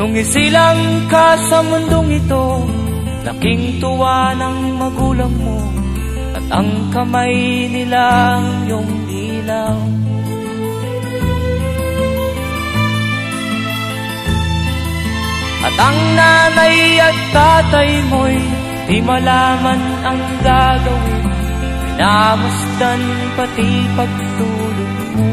Nung isilang ka sa mundong ito, laking tuwa ng magulang mo, at ang kamay nila iyong ilaw. At ang nanay at tatay mo'y di malaman ang gagawin, minamasdan pati pagtulog mo.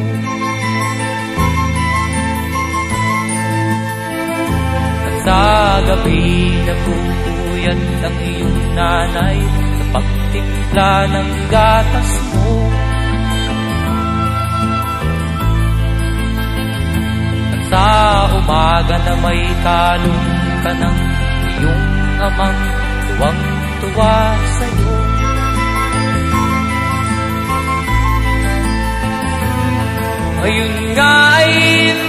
At sa gabi nagpupuyat ang iyong nanay sa pagtimpla ng gatas mo. At sa umaga na may talong ka ng iyong amang tuwang-tuwa sa'yo. Ngayon nga ay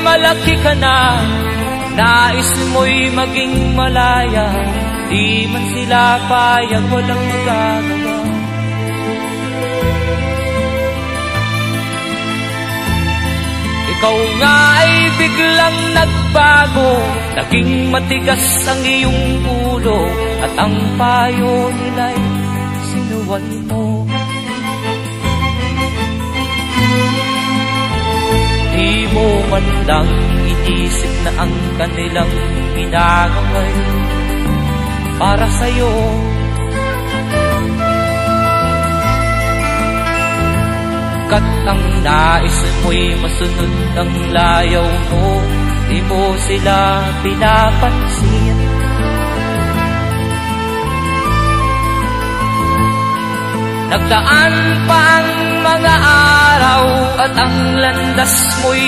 malaki ka na, nais mo'y maging malaya, di man sila payag, walang magagawa. Ikaw nga ay biglang nagbago, naging matigas ang iyong ulo, at ang payo nila'y sinuwal mo. Di mo man lang inisip na ang kanilang ginagaway para sa'yo. Kat ang nais mo'y masunod ang layaw mo, di mo sila pinapansin. Nagdaan pa ang mga araw at ang landas mo'y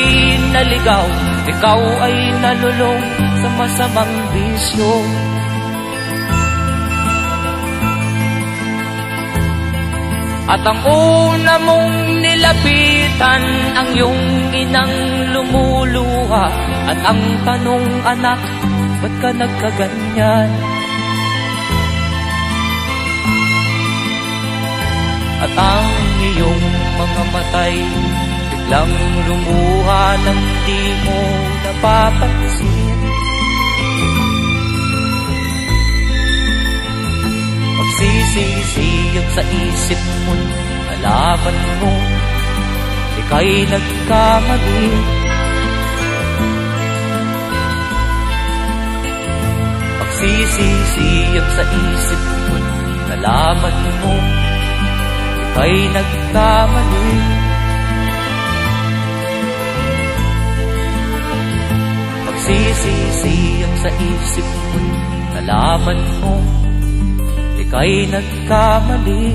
naligaw, ikaw ay nalulong sa masamang bisyo. At ang una mong nilapitan ang iyong inang lumuluha, at ang tanong, anak, ba't ka nagkaganyan? At ang iyong mga matay biglang lumuha nang di mo napapansin. Magsisisiyag sa isip mo, nalaman mo ika'y nagkamali. Magsisisiyag sa isip mo, nalaman mo ika'y nagkamali. Magsisisiyag sa isip mo, nalaman mo ika'y nagkamali.